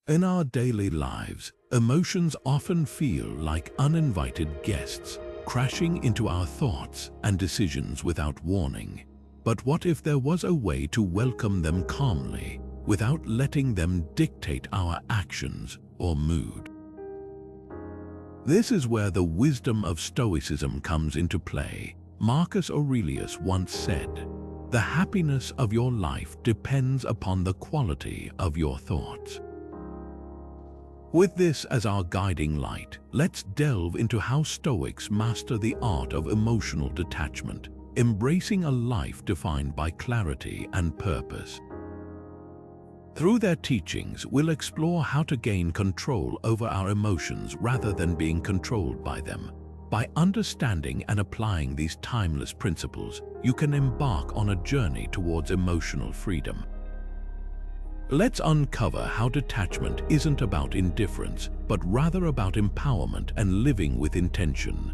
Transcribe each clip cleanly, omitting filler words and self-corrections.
In our daily lives, emotions often feel like uninvited guests, crashing into our thoughts and decisions without warning. But what if there was a way to welcome them calmly, without letting them dictate our actions or mood? This is where the wisdom of Stoicism comes into play. Marcus Aurelius once said, "The happiness of your life depends upon the quality of your thoughts." With this as our guiding light, let's delve into how Stoics master the art of emotional detachment, embracing a life defined by clarity and purpose. Through their teachings, we'll explore how to gain control over our emotions rather than being controlled by them. By understanding and applying these timeless principles, you can embark on a journey towards emotional freedom. Let's uncover how detachment isn't about indifference, but rather about empowerment and living with intention.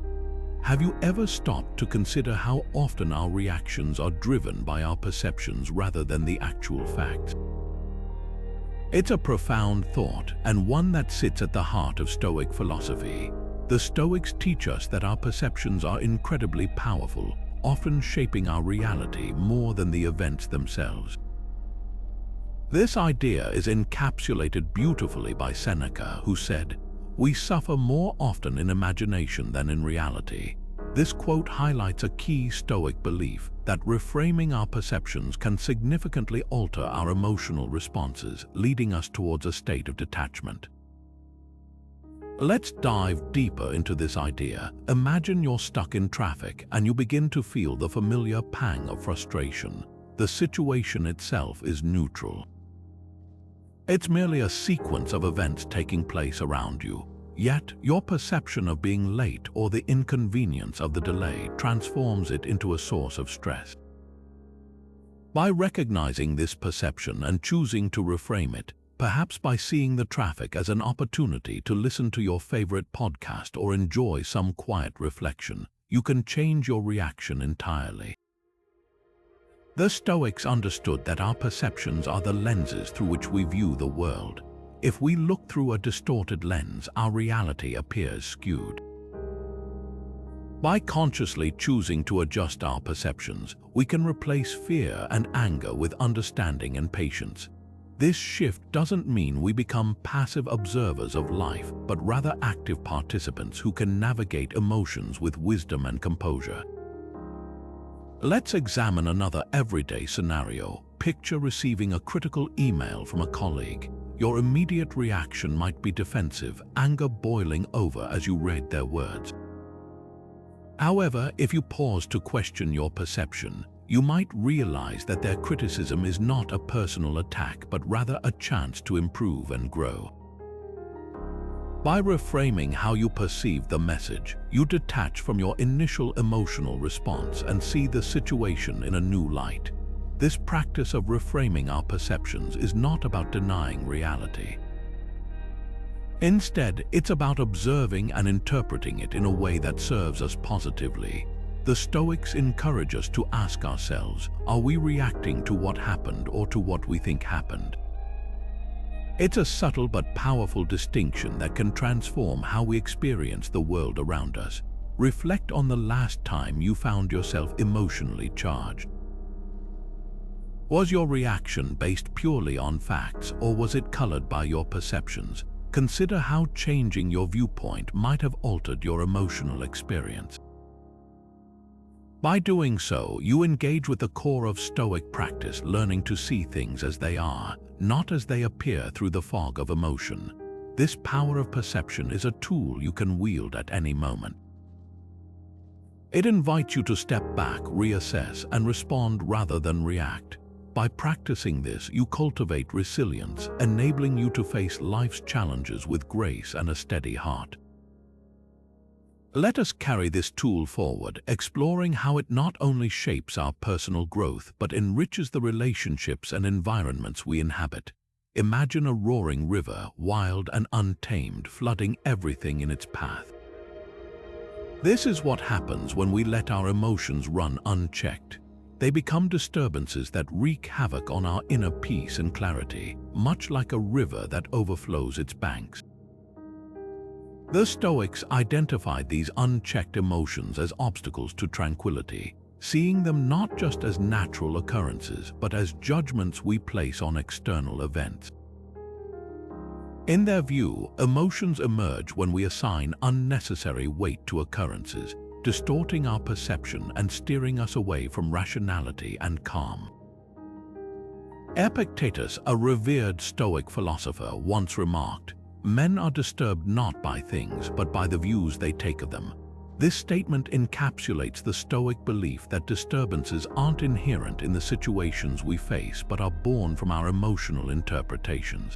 Have you ever stopped to consider how often our reactions are driven by our perceptions rather than the actual facts? It's a profound thought, and one that sits at the heart of Stoic philosophy. The Stoics teach us that our perceptions are incredibly powerful, often shaping our reality more than the events themselves. This idea is encapsulated beautifully by Seneca, who said, "We suffer more often in imagination than in reality." This quote highlights a key Stoic belief that reframing our perceptions can significantly alter our emotional responses, leading us towards a state of detachment. Let's dive deeper into this idea. Imagine you're stuck in traffic and you begin to feel the familiar pang of frustration. The situation itself is neutral. It's merely a sequence of events taking place around you. Yet, your perception of being late or the inconvenience of the delay transforms it into a source of stress. By recognizing this perception and choosing to reframe it, perhaps by seeing the traffic as an opportunity to listen to your favorite podcast or enjoy some quiet reflection, you can change your reaction entirely. The Stoics understood that our perceptions are the lenses through which we view the world. If we look through a distorted lens, our reality appears skewed. By consciously choosing to adjust our perceptions, we can replace fear and anger with understanding and patience. This shift doesn't mean we become passive observers of life, but rather active participants who can navigate emotions with wisdom and composure. Let's examine another everyday scenario. Picture receiving a critical email from a colleague. Your immediate reaction might be defensive, anger boiling over as you read their words. However, if you pause to question your perception, you might realize that their criticism is not a personal attack, but rather a chance to improve and grow. By reframing how you perceive the message, you detach from your initial emotional response and see the situation in a new light. This practice of reframing our perceptions is not about denying reality. Instead, it's about observing and interpreting it in a way that serves us positively. The Stoics encourage us to ask ourselves, are we reacting to what happened or to what we think happened? It's a subtle but powerful distinction that can transform how we experience the world around us. Reflect on the last time you found yourself emotionally charged. Was your reaction based purely on facts, or was it colored by your perceptions? Consider how changing your viewpoint might have altered your emotional experience. By doing so, you engage with the core of Stoic practice, learning to see things as they are, not as they appear through the fog of emotion. This power of perception is a tool you can wield at any moment. It invites you to step back, reassess, and respond rather than react. By practicing this, you cultivate resilience, enabling you to face life's challenges with grace and a steady heart. Let us carry this tool forward, exploring how it not only shapes our personal growth, but enriches the relationships and environments we inhabit. Imagine a roaring river, wild and untamed, flooding everything in its path. This is what happens when we let our emotions run unchecked. They become disturbances that wreak havoc on our inner peace and clarity, much like a river that overflows its banks. The Stoics identified these unchecked emotions as obstacles to tranquility, seeing them not just as natural occurrences, but as judgments we place on external events. In their view, emotions emerge when we assign unnecessary weight to occurrences, distorting our perception and steering us away from rationality and calm. Epictetus, a revered Stoic philosopher, once remarked, "Men are disturbed not by things, but by the views they take of them." This statement encapsulates the Stoic belief that disturbances aren't inherent in the situations we face, but are born from our emotional interpretations.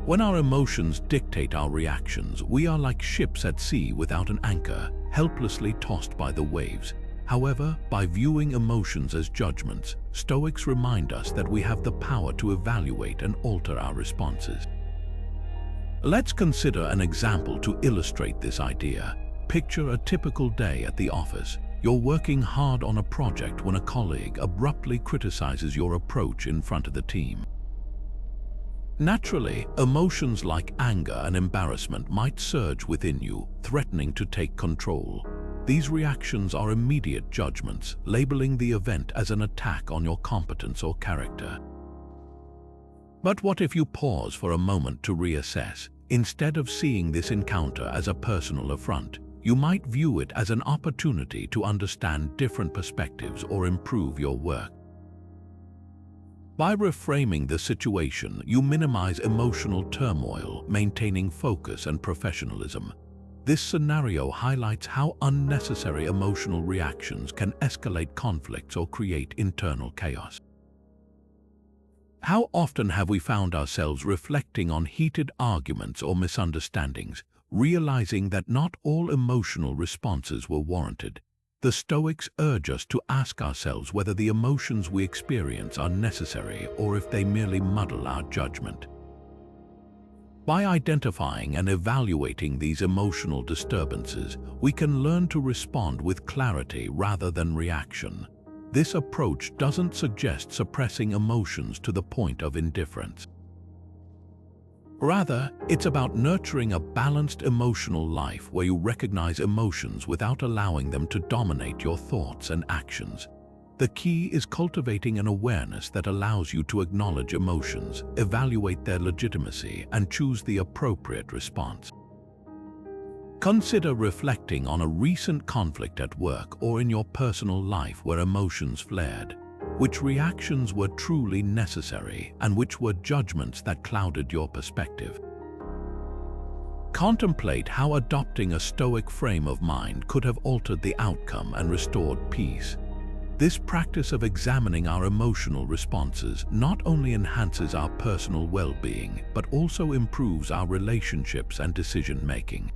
When our emotions dictate our reactions, we are like ships at sea without an anchor, helplessly tossed by the waves. However, by viewing emotions as judgments, Stoics remind us that we have the power to evaluate and alter our responses. Let's consider an example to illustrate this idea. Picture a typical day at the office. You're working hard on a project when a colleague abruptly criticizes your approach in front of the team. Naturally, emotions like anger and embarrassment might surge within you, threatening to take control. These reactions are immediate judgments, labeling the event as an attack on your competence or character. But what if you pause for a moment to reassess? Instead of seeing this encounter as a personal affront, you might view it as an opportunity to understand different perspectives or improve your work. By reframing the situation, you minimize emotional turmoil, maintaining focus and professionalism. This scenario highlights how unnecessary emotional reactions can escalate conflicts or create internal chaos. How often have we found ourselves reflecting on heated arguments or misunderstandings, realizing that not all emotional responses were warranted? The Stoics urge us to ask ourselves whether the emotions we experience are necessary or if they merely muddle our judgment. By identifying and evaluating these emotional disturbances, we can learn to respond with clarity rather than reaction. This approach doesn't suggest suppressing emotions to the point of indifference. Rather, it's about nurturing a balanced emotional life where you recognize emotions without allowing them to dominate your thoughts and actions. The key is cultivating an awareness that allows you to acknowledge emotions, evaluate their legitimacy, and choose the appropriate response. Consider reflecting on a recent conflict at work or in your personal life where emotions flared. Which reactions were truly necessary and which were judgments that clouded your perspective? Contemplate how adopting a Stoic frame of mind could have altered the outcome and restored peace. This practice of examining our emotional responses not only enhances our personal well-being, but also improves our relationships and decision-making.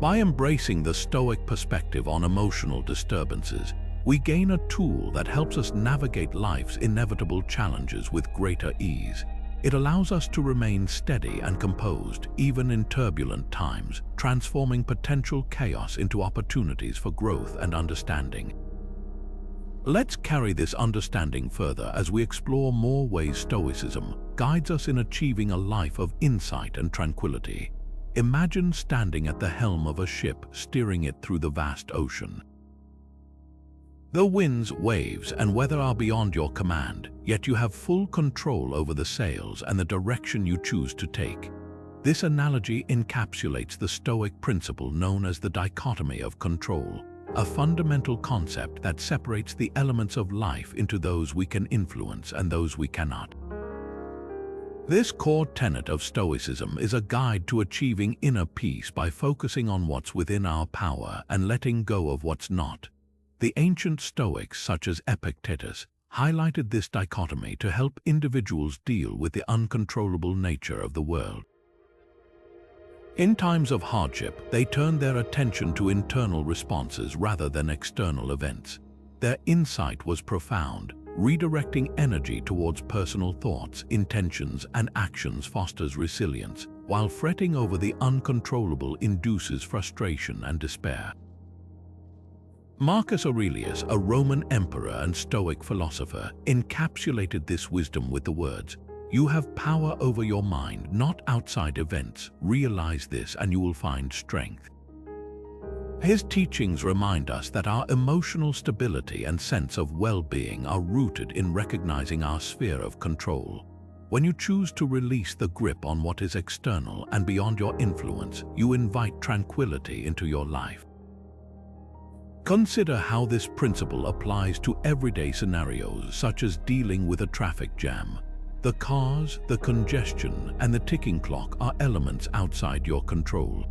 By embracing the Stoic perspective on emotional disturbances, we gain a tool that helps us navigate life's inevitable challenges with greater ease. It allows us to remain steady and composed, even in turbulent times, transforming potential chaos into opportunities for growth and understanding. Let's carry this understanding further as we explore more ways Stoicism guides us in achieving a life of insight and tranquility. Imagine standing at the helm of a ship, steering it through the vast ocean. The winds, waves, and weather are beyond your command, yet you have full control over the sails and the direction you choose to take. This analogy encapsulates the Stoic principle known as the Dichotomy of Control, a fundamental concept that separates the elements of life into those we can influence and those we cannot. This core tenet of Stoicism is a guide to achieving inner peace by focusing on what's within our power and letting go of what's not. The ancient Stoics, such as Epictetus, highlighted this dichotomy to help individuals deal with the uncontrollable nature of the world. In times of hardship, they turned their attention to internal responses rather than external events. Their insight was profound. Redirecting energy towards personal thoughts, intentions, and actions fosters resilience, while fretting over the uncontrollable induces frustration and despair. Marcus Aurelius, a Roman emperor and Stoic philosopher, encapsulated this wisdom with the words, "You have power over your mind, not outside events. Realize this and you will find strength." His teachings remind us that our emotional stability and sense of well-being are rooted in recognizing our sphere of control. When you choose to release the grip on what is external and beyond your influence, you invite tranquility into your life. Consider how this principle applies to everyday scenarios such as dealing with a traffic jam. The cars, the congestion, and the ticking clock are elements outside your control.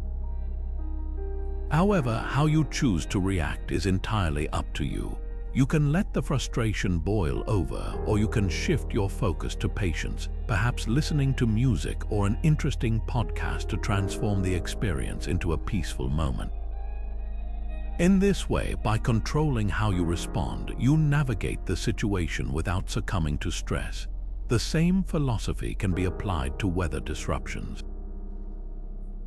However, how you choose to react is entirely up to you. You can let the frustration boil over, or you can shift your focus to patience, perhaps listening to music or an interesting podcast to transform the experience into a peaceful moment. In this way, by controlling how you respond, you navigate the situation without succumbing to stress. The same philosophy can be applied to weather disruptions.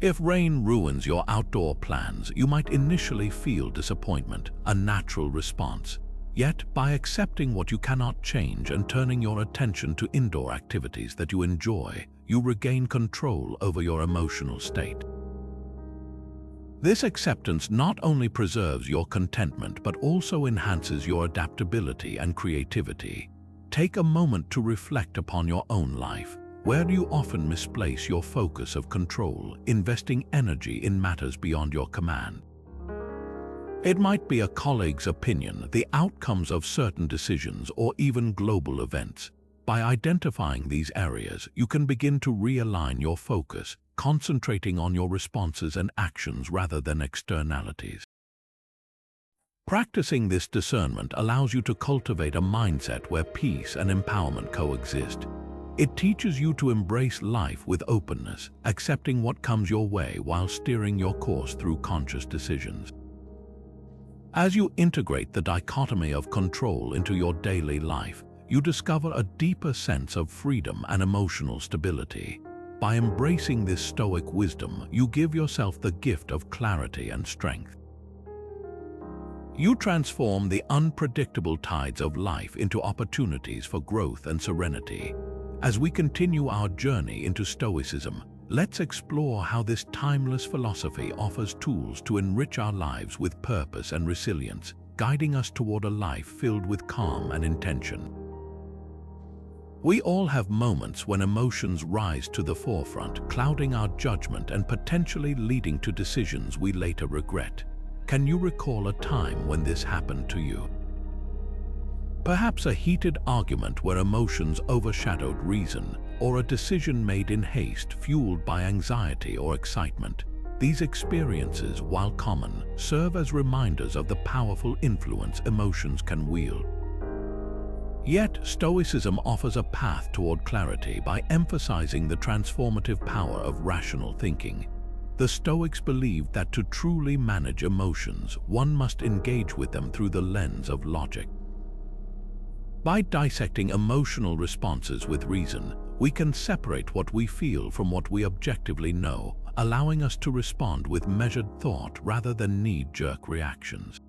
If rain ruins your outdoor plans, you might initially feel disappointment, a natural response. Yet, by accepting what you cannot change and turning your attention to indoor activities that you enjoy, you regain control over your emotional state. This acceptance not only preserves your contentment but also enhances your adaptability and creativity. Take a moment to reflect upon your own life. Where do you often misplace your focus of control, investing energy in matters beyond your command? It might be a colleague's opinion, the outcomes of certain decisions, or even global events. By identifying these areas, you can begin to realign your focus, concentrating on your responses and actions rather than externalities. Practicing this discernment allows you to cultivate a mindset where peace and empowerment coexist. It teaches you to embrace life with openness, accepting what comes your way while steering your course through conscious decisions. As you integrate the dichotomy of control into your daily life, you discover a deeper sense of freedom and emotional stability. By embracing this Stoic wisdom, you give yourself the gift of clarity and strength. You transform the unpredictable tides of life into opportunities for growth and serenity. As we continue our journey into Stoicism, let's explore how this timeless philosophy offers tools to enrich our lives with purpose and resilience, guiding us toward a life filled with calm and intention. We all have moments when emotions rise to the forefront, clouding our judgment and potentially leading to decisions we later regret. Can you recall a time when this happened to you? Perhaps a heated argument where emotions overshadowed reason, or a decision made in haste fueled by anxiety or excitement. These experiences, while common, serve as reminders of the powerful influence emotions can wield. Yet, Stoicism offers a path toward clarity by emphasizing the transformative power of rational thinking. The Stoics believed that to truly manage emotions, one must engage with them through the lens of logic. By dissecting emotional responses with reason, we can separate what we feel from what we objectively know, allowing us to respond with measured thought rather than knee-jerk reactions.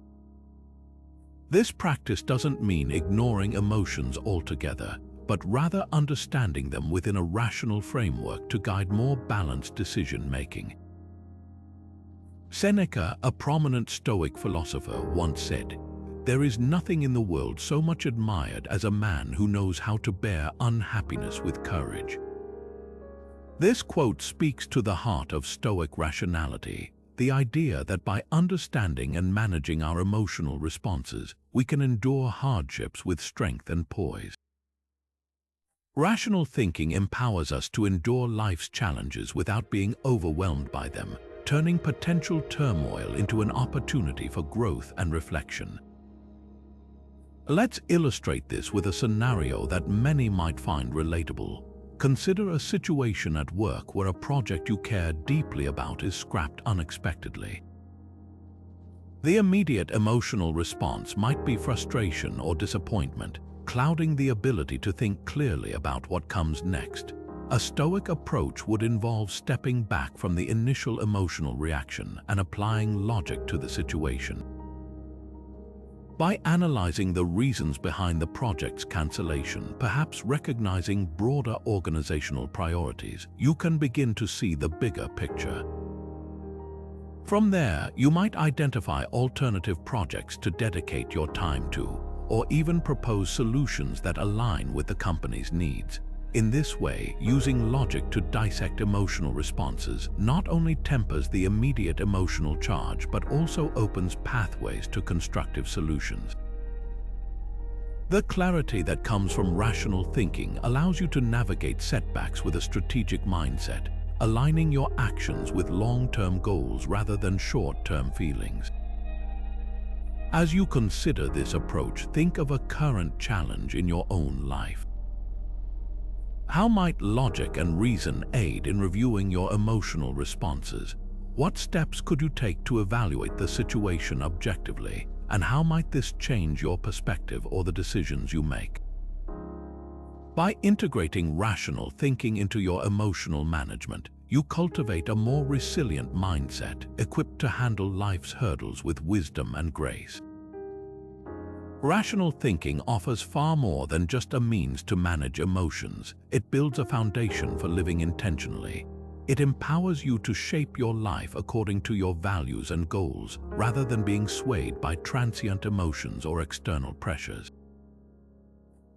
This practice doesn't mean ignoring emotions altogether, but rather understanding them within a rational framework to guide more balanced decision-making. Seneca, a prominent Stoic philosopher, once said, "There is nothing in the world so much admired as a man who knows how to bear unhappiness with courage." This quote speaks to the heart of Stoic rationality, the idea that by understanding and managing our emotional responses, we can endure hardships with strength and poise. Rational thinking empowers us to endure life's challenges without being overwhelmed by them, turning potential turmoil into an opportunity for growth and reflection. Let's illustrate this with a scenario that many might find relatable. Consider a situation at work where a project you care deeply about is scrapped unexpectedly. The immediate emotional response might be frustration or disappointment, clouding the ability to think clearly about what comes next. A Stoic approach would involve stepping back from the initial emotional reaction and applying logic to the situation. By analyzing the reasons behind the project's cancellation, perhaps recognizing broader organizational priorities, you can begin to see the bigger picture. From there, you might identify alternative projects to dedicate your time to, or even propose solutions that align with the company's needs. In this way, using logic to dissect emotional responses not only tempers the immediate emotional charge but also opens pathways to constructive solutions. The clarity that comes from rational thinking allows you to navigate setbacks with a strategic mindset, aligning your actions with long-term goals rather than short-term feelings. As you consider this approach, think of a current challenge in your own life. How might logic and reason aid in reviewing your emotional responses? What steps could you take to evaluate the situation objectively? And how might this change your perspective or the decisions you make? By integrating rational thinking into your emotional management, you cultivate a more resilient mindset, equipped to handle life's hurdles with wisdom and grace. Rational thinking offers far more than just a means to manage emotions. It builds a foundation for living intentionally. It empowers you to shape your life according to your values and goals, rather than being swayed by transient emotions or external pressures.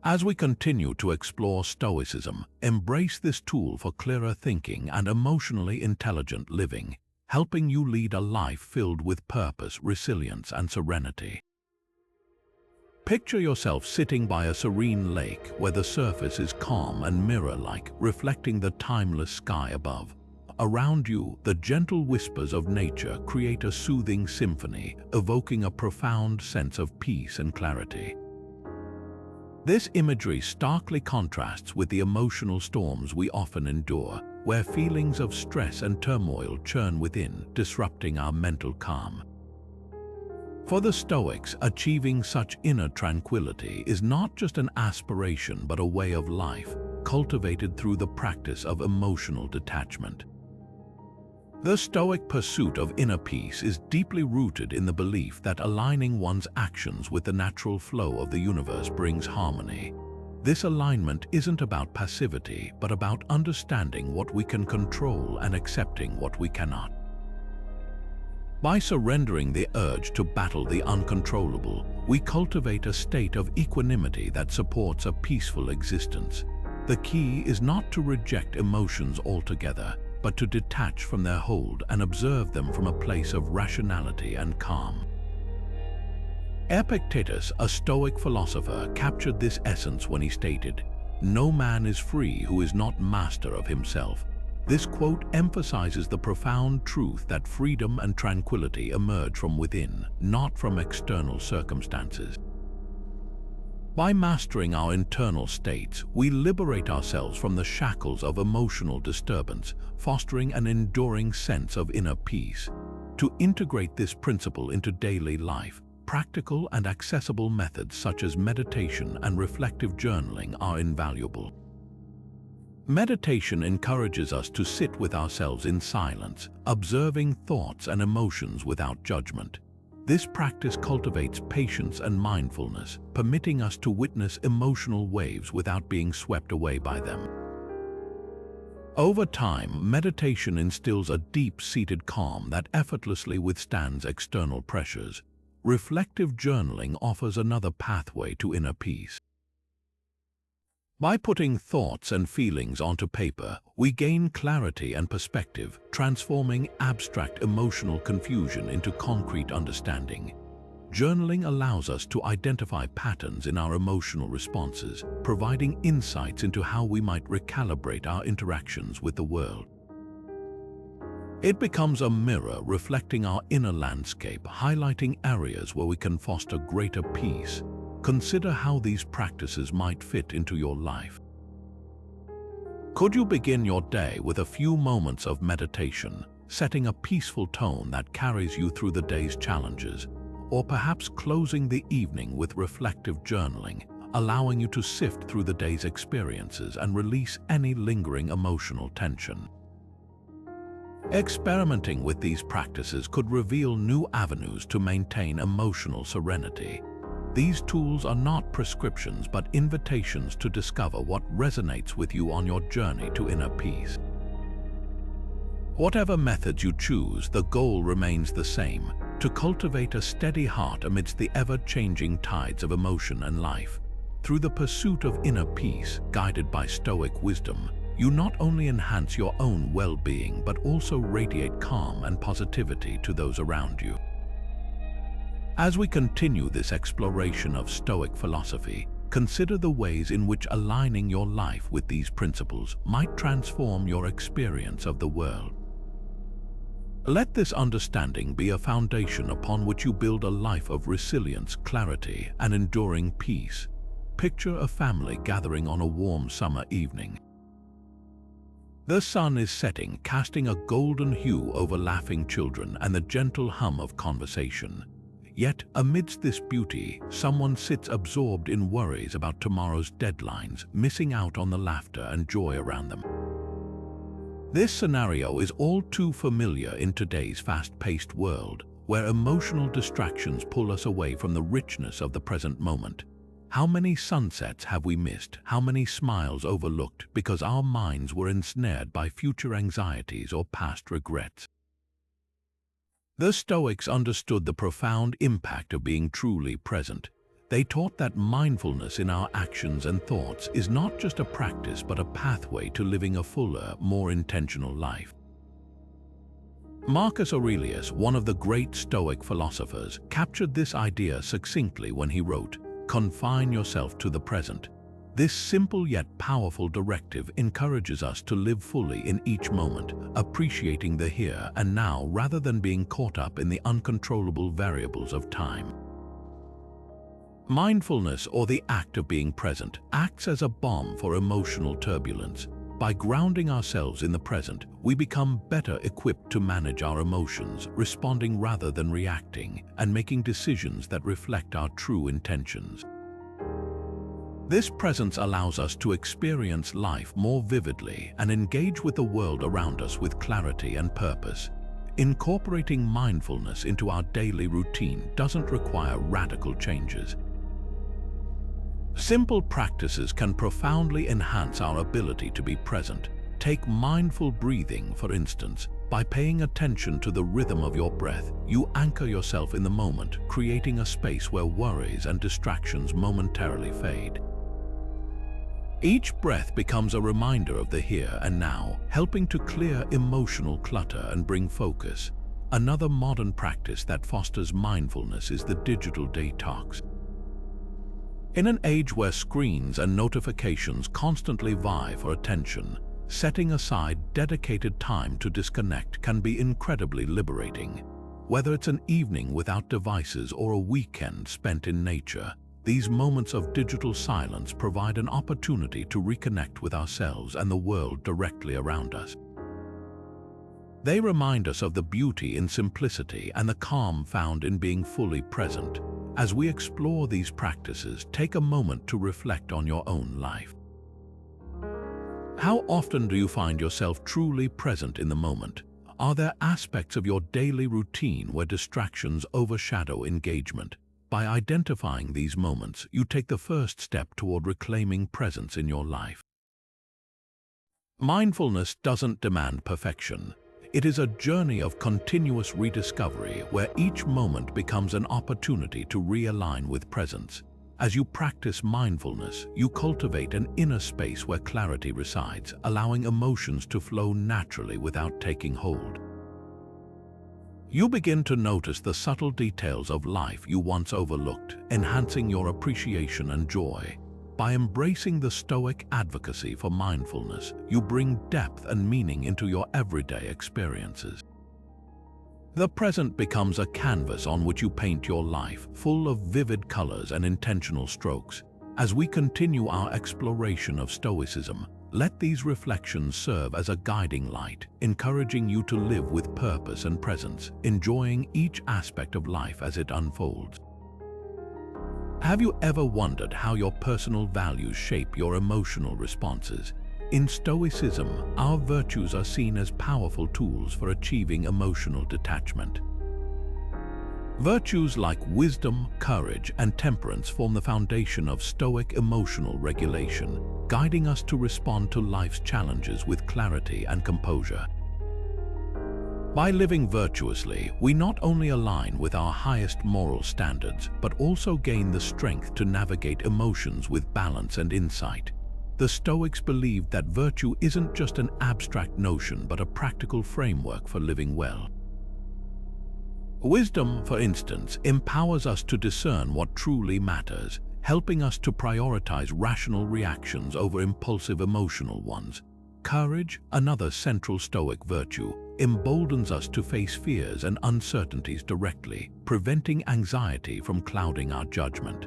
As we continue to explore Stoicism, embrace this tool for clearer thinking and emotionally intelligent living, helping you lead a life filled with purpose, resilience, and serenity. Picture yourself sitting by a serene lake where the surface is calm and mirror-like, reflecting the timeless sky above. Around you, the gentle whispers of nature create a soothing symphony, evoking a profound sense of peace and clarity. This imagery starkly contrasts with the emotional storms we often endure, where feelings of stress and turmoil churn within, disrupting our mental calm. For the Stoics, achieving such inner tranquility is not just an aspiration but a way of life, cultivated through the practice of emotional detachment. The Stoic pursuit of inner peace is deeply rooted in the belief that aligning one's actions with the natural flow of the universe brings harmony. This alignment isn't about passivity, but about understanding what we can control and accepting what we cannot. By surrendering the urge to battle the uncontrollable, we cultivate a state of equanimity that supports a peaceful existence. The key is not to reject emotions altogether, but to detach from their hold and observe them from a place of rationality and calm. Epictetus, a Stoic philosopher, captured this essence when he stated, "No man is free who is not master of himself." This quote emphasizes the profound truth that freedom and tranquility emerge from within, not from external circumstances. By mastering our internal states, we liberate ourselves from the shackles of emotional disturbance, fostering an enduring sense of inner peace. To integrate this principle into daily life, practical and accessible methods such as meditation and reflective journaling are invaluable. Meditation encourages us to sit with ourselves in silence, observing thoughts and emotions without judgment. This practice cultivates patience and mindfulness, permitting us to witness emotional waves without being swept away by them. Over time, meditation instills a deep-seated calm that effortlessly withstands external pressures. Reflective journaling offers another pathway to inner peace. By putting thoughts and feelings onto paper, we gain clarity and perspective, transforming abstract emotional confusion into concrete understanding. Journaling allows us to identify patterns in our emotional responses, providing insights into how we might recalibrate our interactions with the world. It becomes a mirror reflecting our inner landscape, highlighting areas where we can foster greater peace. Consider how these practices might fit into your life. Could you begin your day with a few moments of meditation, setting a peaceful tone that carries you through the day's challenges? Or perhaps closing the evening with reflective journaling, allowing you to sift through the day's experiences and release any lingering emotional tension? Experimenting with these practices could reveal new avenues to maintain emotional serenity. These tools are not prescriptions but invitations to discover what resonates with you on your journey to inner peace. Whatever methods you choose, the goal remains the same: to cultivate a steady heart amidst the ever-changing tides of emotion and life. Through the pursuit of inner peace, guided by Stoic wisdom, you not only enhance your own well-being but also radiate calm and positivity to those around you. As we continue this exploration of Stoic philosophy, consider the ways in which aligning your life with these principles might transform your experience of the world. Let this understanding be a foundation upon which you build a life of resilience, clarity, and enduring peace. Picture a family gathering on a warm summer evening. The sun is setting, casting a golden hue over laughing children and the gentle hum of conversation. Yet, amidst this beauty, someone sits absorbed in worries about tomorrow's deadlines, missing out on the laughter and joy around them. This scenario is all too familiar in today's fast-paced world, where emotional distractions pull us away from the richness of the present moment. How many sunsets have we missed? How many smiles overlooked because our minds were ensnared by future anxieties or past regrets? The Stoics understood the profound impact of being truly present. They taught that mindfulness in our actions and thoughts is not just a practice but a pathway to living a fuller, more intentional life. Marcus Aurelius, one of the great Stoic philosophers, captured this idea succinctly when he wrote, "Confine yourself to the present." This simple yet powerful directive encourages us to live fully in each moment, appreciating the here and now rather than being caught up in the uncontrollable variables of time. Mindfulness, or the act of being present, acts as a bomb for emotional turbulence. By grounding ourselves in the present, we become better equipped to manage our emotions, responding rather than reacting, and making decisions that reflect our true intentions. This presence allows us to experience life more vividly and engage with the world around us with clarity and purpose. Incorporating mindfulness into our daily routine doesn't require radical changes. Simple practices can profoundly enhance our ability to be present. Take mindful breathing, for instance. By paying attention to the rhythm of your breath, you anchor yourself in the moment, creating a space where worries and distractions momentarily fade. Each breath becomes a reminder of the here and now, helping to clear emotional clutter and bring focus. Another modern practice that fosters mindfulness is the digital detox. In an age where screens and notifications constantly vie for attention, setting aside dedicated time to disconnect can be incredibly liberating. Whether it's an evening without devices or a weekend spent in nature, these moments of digital silence provide an opportunity to reconnect with ourselves and the world directly around us. They remind us of the beauty in simplicity and the calm found in being fully present. As we explore these practices, take a moment to reflect on your own life. How often do you find yourself truly present in the moment? Are there aspects of your daily routine where distractions overshadow engagement? By identifying these moments, you take the first step toward reclaiming presence in your life. Mindfulness doesn't demand perfection. It is a journey of continuous rediscovery where each moment becomes an opportunity to realign with presence. As you practice mindfulness, you cultivate an inner space where clarity resides, allowing emotions to flow naturally without taking hold. You begin to notice the subtle details of life you once overlooked, enhancing your appreciation and joy. By embracing the Stoic advocacy for mindfulness, you bring depth and meaning into your everyday experiences. The present becomes a canvas on which you paint your life, full of vivid colors and intentional strokes. As we continue our exploration of Stoicism, let these reflections serve as a guiding light, encouraging you to live with purpose and presence, enjoying each aspect of life as it unfolds. Have you ever wondered how your personal values shape your emotional responses? In Stoicism, our virtues are seen as powerful tools for achieving emotional detachment. Virtues like wisdom, courage, and temperance form the foundation of Stoic emotional regulation, guiding us to respond to life's challenges with clarity and composure. By living virtuously, we not only align with our highest moral standards, but also gain the strength to navigate emotions with balance and insight. The Stoics believed that virtue isn't just an abstract notion, but a practical framework for living well. Wisdom, for instance, empowers us to discern what truly matters, helping us to prioritize rational reactions over impulsive emotional ones. Courage, another central Stoic virtue, emboldens us to face fears and uncertainties directly, preventing anxiety from clouding our judgment.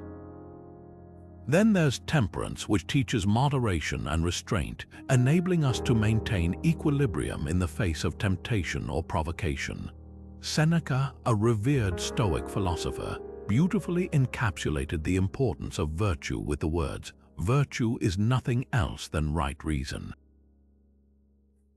Then there's temperance, which teaches moderation and restraint, enabling us to maintain equilibrium in the face of temptation or provocation. Seneca, a revered Stoic philosopher, beautifully encapsulated the importance of virtue with the words, "Virtue is nothing else than right reason."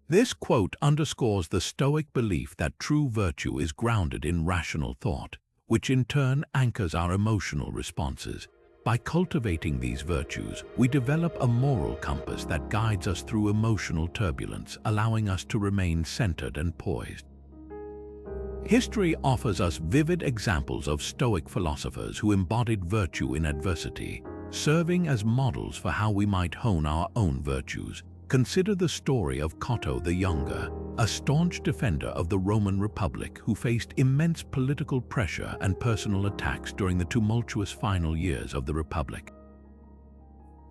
This quote underscores the Stoic belief that true virtue is grounded in rational thought, which in turn anchors our emotional responses. By cultivating these virtues, we develop a moral compass that guides us through emotional turbulence, allowing us to remain centered and poised. History offers us vivid examples of Stoic philosophers who embodied virtue in adversity, serving as models for how we might hone our own virtues. Consider the story of Cato the Younger, a staunch defender of the Roman Republic who faced immense political pressure and personal attacks during the tumultuous final years of the Republic.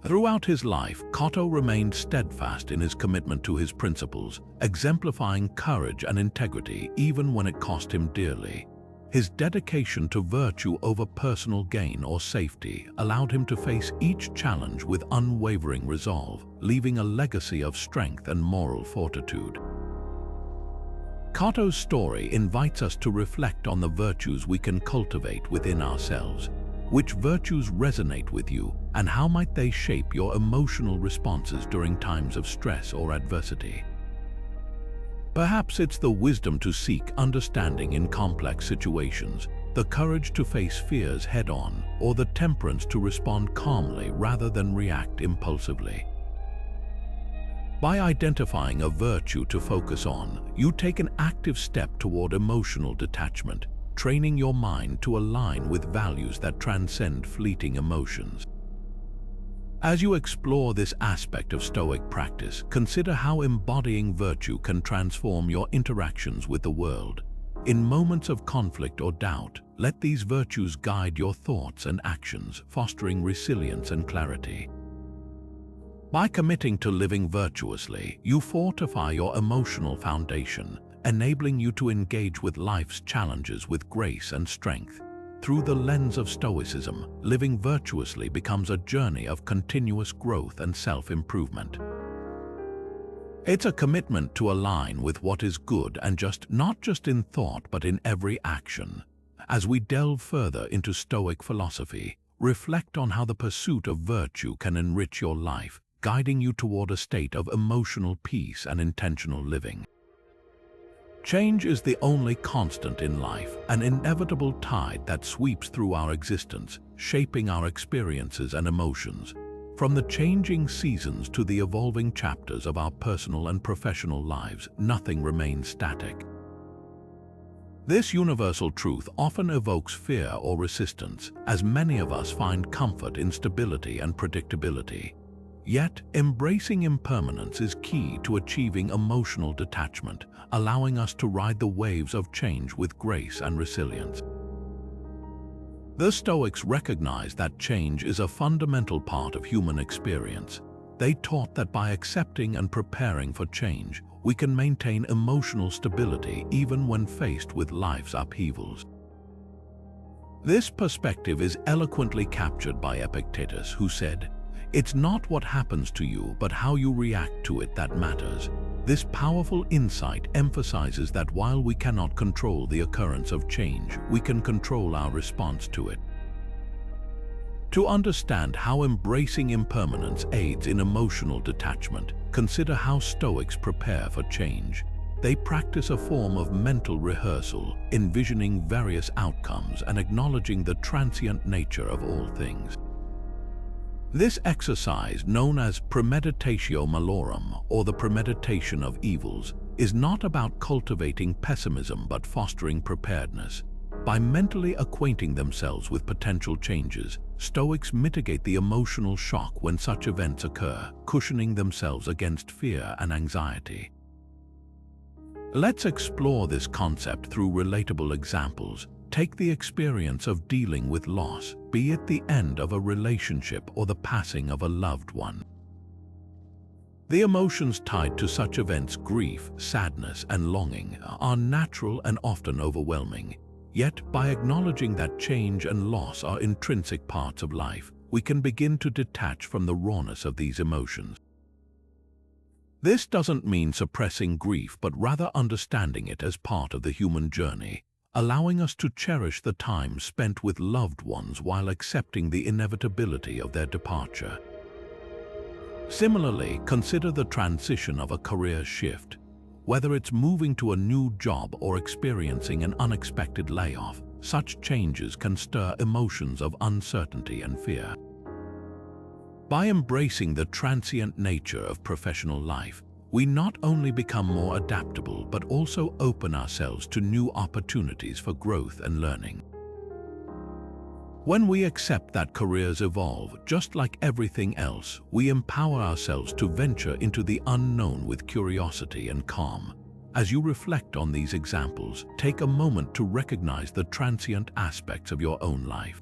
Throughout his life, Cato remained steadfast in his commitment to his principles, exemplifying courage and integrity even when it cost him dearly. His dedication to virtue over personal gain or safety allowed him to face each challenge with unwavering resolve, leaving a legacy of strength and moral fortitude. Cato's story invites us to reflect on the virtues we can cultivate within ourselves. Which virtues resonate with you, and how might they shape your emotional responses during times of stress or adversity? Perhaps it's the wisdom to seek understanding in complex situations, the courage to face fears head-on, or the temperance to respond calmly rather than react impulsively. By identifying a virtue to focus on, you take an active step toward emotional detachment, training your mind to align with values that transcend fleeting emotions. As you explore this aspect of Stoic practice, consider how embodying virtue can transform your interactions with the world. In moments of conflict or doubt, let these virtues guide your thoughts and actions, fostering resilience and clarity. By committing to living virtuously, you fortify your emotional foundation, enabling you to engage with life's challenges with grace and strength. Through the lens of Stoicism, living virtuously becomes a journey of continuous growth and self-improvement. It's a commitment to align with what is good and just, not just in thought but in every action. As we delve further into Stoic philosophy, reflect on how the pursuit of virtue can enrich your life, guiding you toward a state of emotional peace and intentional living. Change is the only constant in life, an inevitable tide that sweeps through our existence, shaping our experiences and emotions. From the changing seasons to the evolving chapters of our personal and professional lives, nothing remains static. This universal truth often evokes fear or resistance, as many of us find comfort in stability and predictability. Yet, embracing impermanence is key to achieving emotional detachment, allowing us to ride the waves of change with grace and resilience. The Stoics recognized that change is a fundamental part of human experience. They taught that by accepting and preparing for change, we can maintain emotional stability even when faced with life's upheavals. This perspective is eloquently captured by Epictetus, who said, "It's not what happens to you, but how you react to it that matters." This powerful insight emphasizes that while we cannot control the occurrence of change, we can control our response to it. To understand how embracing impermanence aids in emotional detachment, consider how Stoics prepare for change. They practice a form of mental rehearsal, envisioning various outcomes and acknowledging the transient nature of all things. This exercise, known as Premeditatio Malorum, or the premeditation of evils, is not about cultivating pessimism but fostering preparedness. By mentally acquainting themselves with potential changes, Stoics mitigate the emotional shock when such events occur, cushioning themselves against fear and anxiety. Let's explore this concept through relatable examples. Take the experience of dealing with loss, be it the end of a relationship or the passing of a loved one. The emotions tied to such events, grief, sadness, and longing, are natural and often overwhelming. Yet, by acknowledging that change and loss are intrinsic parts of life, we can begin to detach from the rawness of these emotions. This doesn't mean suppressing grief, but rather understanding it as part of the human journey, allowing us to cherish the time spent with loved ones while accepting the inevitability of their departure. Similarly, consider the transition of a career shift. Whether it's moving to a new job or experiencing an unexpected layoff, such changes can stir emotions of uncertainty and fear. By embracing the transient nature of professional life, we not only become more adaptable but also open ourselves to new opportunities for growth and learning. When we accept that careers evolve, just like everything else, we empower ourselves to venture into the unknown with curiosity and calm. As you reflect on these examples, take a moment to recognize the transient aspects of your own life.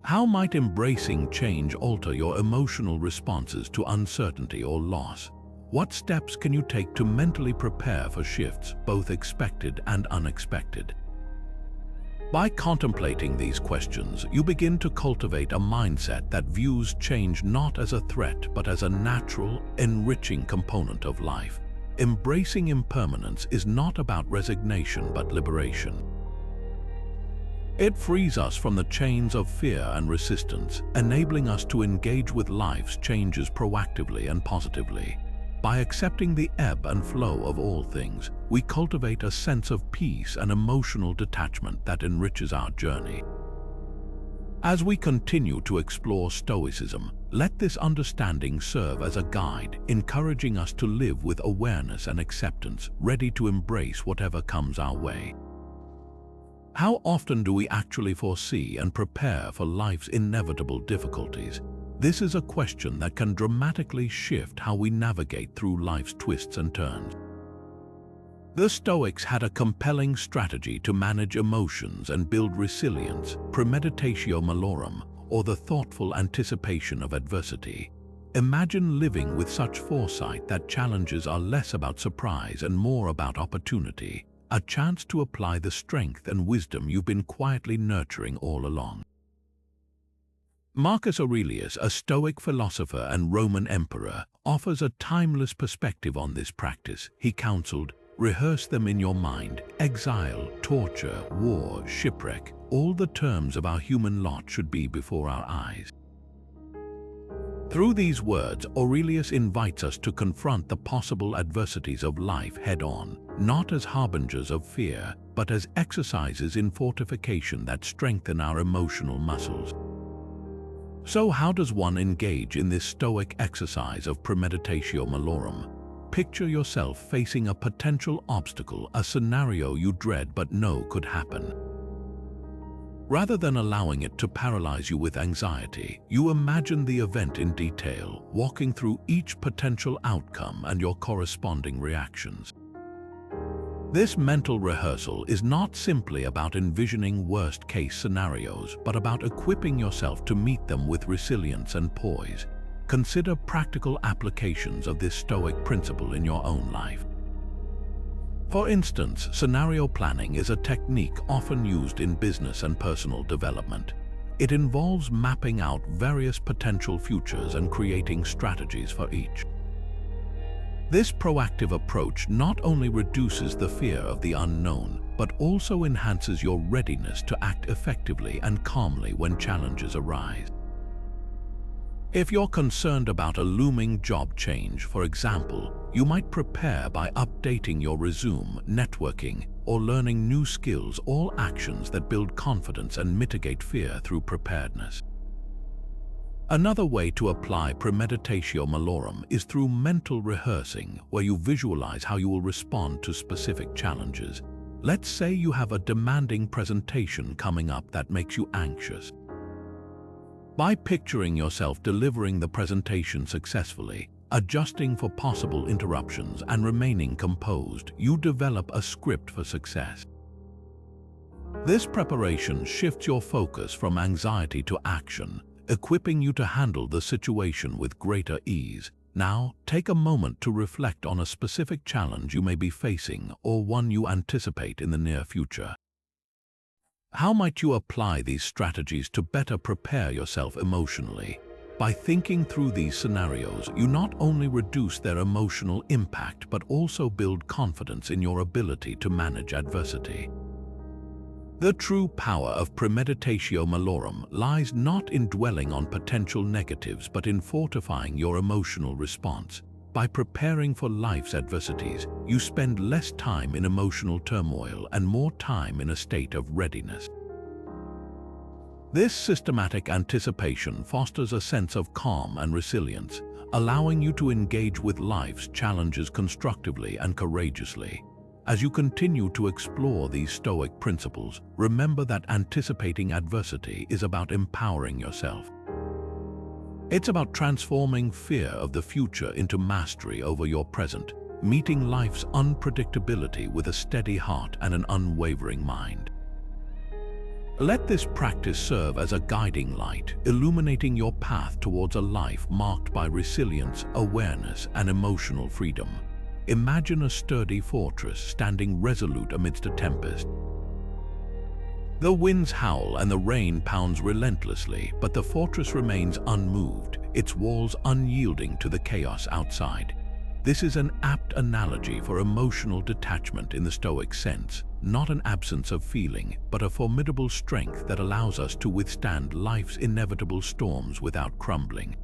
How might embracing change alter your emotional responses to uncertainty or loss? What steps can you take to mentally prepare for shifts, both expected and unexpected? By contemplating these questions, you begin to cultivate a mindset that views change not as a threat but as a natural, enriching component of life. Embracing impermanence is not about resignation but liberation. It frees us from the chains of fear and resistance, enabling us to engage with life's changes proactively and positively. By accepting the ebb and flow of all things, we cultivate a sense of peace and emotional detachment that enriches our journey. As we continue to explore Stoicism, let this understanding serve as a guide, encouraging us to live with awareness and acceptance, ready to embrace whatever comes our way. How often do we actually foresee and prepare for life's inevitable difficulties? This is a question that can dramatically shift how we navigate through life's twists and turns. The Stoics had a compelling strategy to manage emotions and build resilience, Premeditatio Malorum, or the thoughtful anticipation of adversity. Imagine living with such foresight that challenges are less about surprise and more about opportunity, a chance to apply the strength and wisdom you've been quietly nurturing all along. Marcus Aurelius, a Stoic philosopher and Roman emperor, offers a timeless perspective on this practice. He counseled, "Rehearse them in your mind. Exile, torture, war, shipwreck, all the terms of our human lot should be before our eyes." Through these words, Aurelius invites us to confront the possible adversities of life head-on, not as harbingers of fear, but as exercises in fortification that strengthen our emotional muscles. So how does one engage in this Stoic exercise of Premeditatio Malorum? Picture yourself facing a potential obstacle, a scenario you dread but know could happen. Rather than allowing it to paralyze you with anxiety, you imagine the event in detail, walking through each potential outcome and your corresponding reactions. This mental rehearsal is not simply about envisioning worst-case scenarios, but about equipping yourself to meet them with resilience and poise. Consider practical applications of this Stoic principle in your own life. For instance, scenario planning is a technique often used in business and personal development. It involves mapping out various potential futures and creating strategies for each. This proactive approach not only reduces the fear of the unknown, but also enhances your readiness to act effectively and calmly when challenges arise. If you're concerned about a looming job change, for example, you might prepare by updating your resume, networking, or learning new skills, all actions that build confidence and mitigate fear through preparedness. Another way to apply Premeditatio Malorum is through mental rehearsing, where you visualize how you will respond to specific challenges. Let's say you have a demanding presentation coming up that makes you anxious. By picturing yourself delivering the presentation successfully, adjusting for possible interruptions, and remaining composed, you develop a script for success. This preparation shifts your focus from anxiety to action, equipping you to handle the situation with greater ease. Now, take a moment to reflect on a specific challenge you may be facing or one you anticipate in the near future. How might you apply these strategies to better prepare yourself emotionally? By thinking through these scenarios, you not only reduce their emotional impact but also build confidence in your ability to manage adversity. The true power of Premeditatio Malorum lies not in dwelling on potential negatives but in fortifying your emotional response. By preparing for life's adversities, you spend less time in emotional turmoil and more time in a state of readiness. This systematic anticipation fosters a sense of calm and resilience, allowing you to engage with life's challenges constructively and courageously. As you continue to explore these Stoic principles, remember that anticipating adversity is about empowering yourself. It's about transforming fear of the future into mastery over your present, meeting life's unpredictability with a steady heart and an unwavering mind. Let this practice serve as a guiding light, illuminating your path towards a life marked by resilience, awareness, and emotional freedom. Imagine a sturdy fortress standing resolute amidst a tempest. The winds howl and the rain pounds relentlessly, but the fortress remains unmoved, its walls unyielding to the chaos outside. This is an apt analogy for emotional detachment in the Stoic sense, not an absence of feeling, but a formidable strength that allows us to withstand life's inevitable storms without crumbling.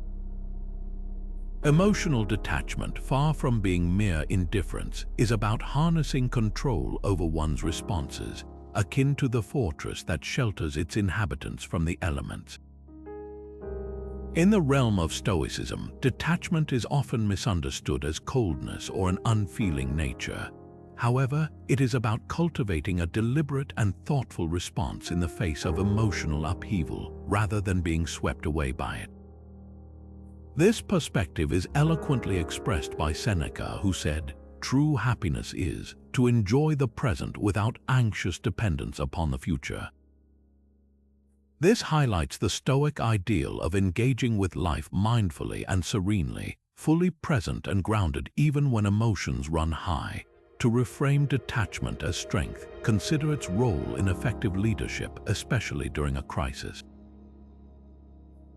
Emotional detachment, far from being mere indifference, is about harnessing control over one's responses, akin to the fortress that shelters its inhabitants from the elements. In the realm of Stoicism, detachment is often misunderstood as coldness or an unfeeling nature. However, it is about cultivating a deliberate and thoughtful response in the face of emotional upheaval, rather than being swept away by it. This perspective is eloquently expressed by Seneca, who said, "True happiness is to enjoy the present without anxious dependence upon the future." This highlights the Stoic ideal of engaging with life mindfully and serenely, fully present and grounded even when emotions run high. To reframe detachment as strength, consider its role in effective leadership, especially during a crisis.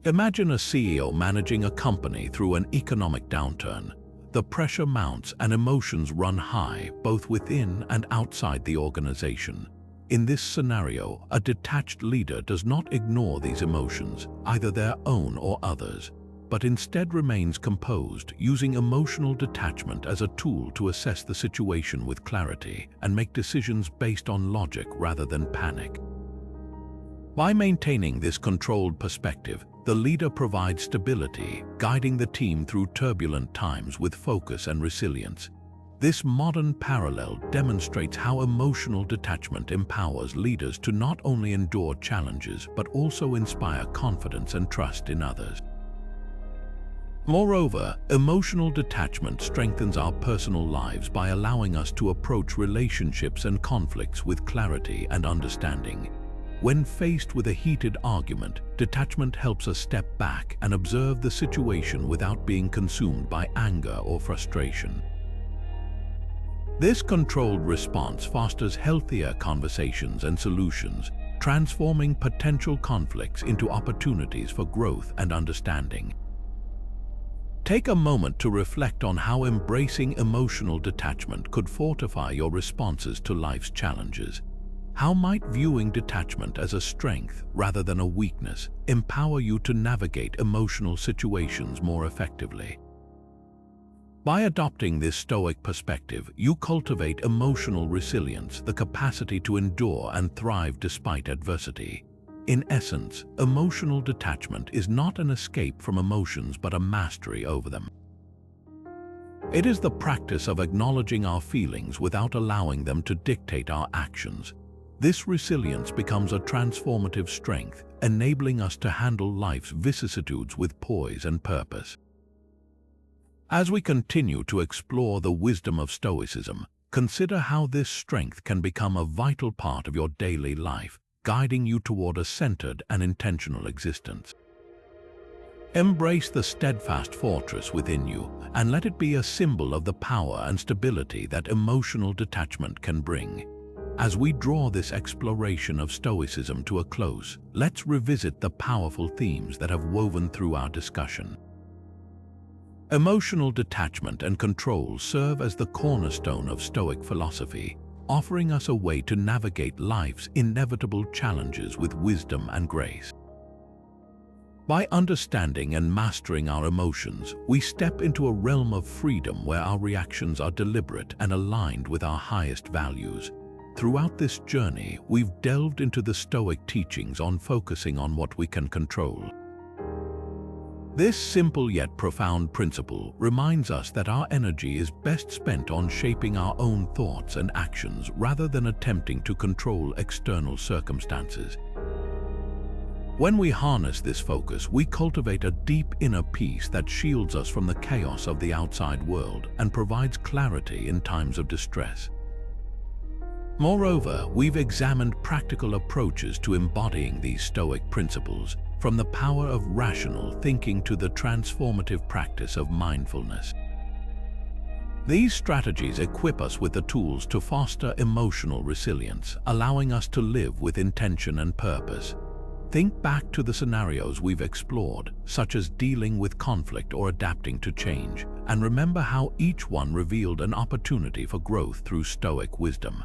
Imagine a CEO managing a company through an economic downturn. The pressure mounts and emotions run high, both within and outside the organization. In this scenario, a detached leader does not ignore these emotions, either their own or others, but instead remains composed, using emotional detachment as a tool to assess the situation with clarity and make decisions based on logic rather than panic. By maintaining this controlled perspective, the leader provides stability, guiding the team through turbulent times with focus and resilience. This modern parallel demonstrates how emotional detachment empowers leaders to not only endure challenges but also inspire confidence and trust in others. Moreover, emotional detachment strengthens our personal lives by allowing us to approach relationships and conflicts with clarity and understanding. When faced with a heated argument, detachment helps us step back and observe the situation without being consumed by anger or frustration. This controlled response fosters healthier conversations and solutions, transforming potential conflicts into opportunities for growth and understanding. Take a moment to reflect on how embracing emotional detachment could fortify your responses to life's challenges. How might viewing detachment as a strength rather than a weakness empower you to navigate emotional situations more effectively? By adopting this Stoic perspective, you cultivate emotional resilience, the capacity to endure and thrive despite adversity. In essence, emotional detachment is not an escape from emotions but a mastery over them. It is the practice of acknowledging our feelings without allowing them to dictate our actions. This resilience becomes a transformative strength, enabling us to handle life's vicissitudes with poise and purpose. As we continue to explore the wisdom of Stoicism, consider how this strength can become a vital part of your daily life, guiding you toward a centered and intentional existence. Embrace the steadfast fortress within you and let it be a symbol of the power and stability that emotional detachment can bring. As we draw this exploration of Stoicism to a close, let's revisit the powerful themes that have woven through our discussion. Emotional detachment and control serve as the cornerstone of Stoic philosophy, offering us a way to navigate life's inevitable challenges with wisdom and grace. By understanding and mastering our emotions, we step into a realm of freedom where our reactions are deliberate and aligned with our highest values. Throughout this journey, we've delved into the Stoic teachings on focusing on what we can control. This simple yet profound principle reminds us that our energy is best spent on shaping our own thoughts and actions rather than attempting to control external circumstances. When we harness this focus, we cultivate a deep inner peace that shields us from the chaos of the outside world and provides clarity in times of distress. Moreover, we've examined practical approaches to embodying these Stoic principles, from the power of rational thinking to the transformative practice of mindfulness. These strategies equip us with the tools to foster emotional resilience, allowing us to live with intention and purpose. Think back to the scenarios we've explored, such as dealing with conflict or adapting to change, and remember how each one revealed an opportunity for growth through Stoic wisdom.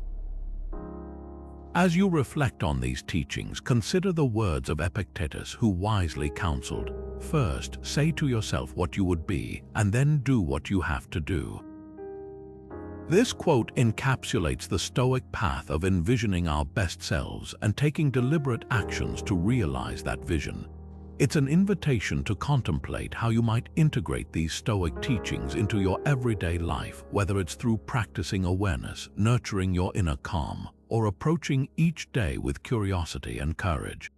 As you reflect on these teachings, consider the words of Epictetus, who wisely counseled, "First, say to yourself what you would be, and then do what you have to do." This quote encapsulates the Stoic path of envisioning our best selves and taking deliberate actions to realize that vision. It's an invitation to contemplate how you might integrate these Stoic teachings into your everyday life, whether it's through practicing awareness, nurturing your inner calm, or approaching each day with curiosity and courage.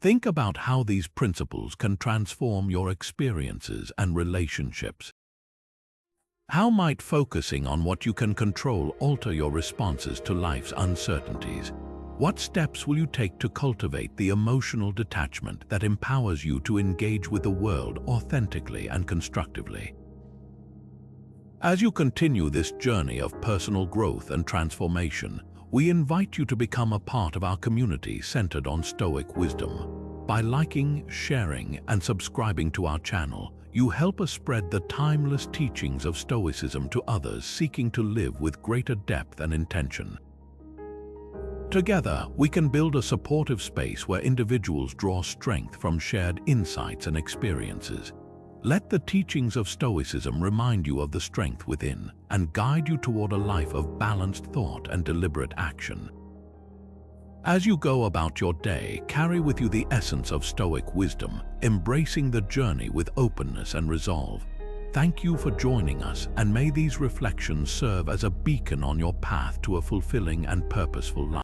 Think about how these principles can transform your experiences and relationships. How might focusing on what you can control alter your responses to life's uncertainties? What steps will you take to cultivate the emotional detachment that empowers you to engage with the world authentically and constructively? As you continue this journey of personal growth and transformation, we invite you to become a part of our community centered on Stoic wisdom. By liking, sharing, and subscribing to our channel, you help us spread the timeless teachings of Stoicism to others seeking to live with greater depth and intention. Together, we can build a supportive space where individuals draw strength from shared insights and experiences. Let the teachings of Stoicism remind you of the strength within and guide you toward a life of balanced thought and deliberate action. As you go about your day, carry with you the essence of Stoic wisdom, embracing the journey with openness and resolve. Thank you for joining us, and may these reflections serve as a beacon on your path to a fulfilling and purposeful life.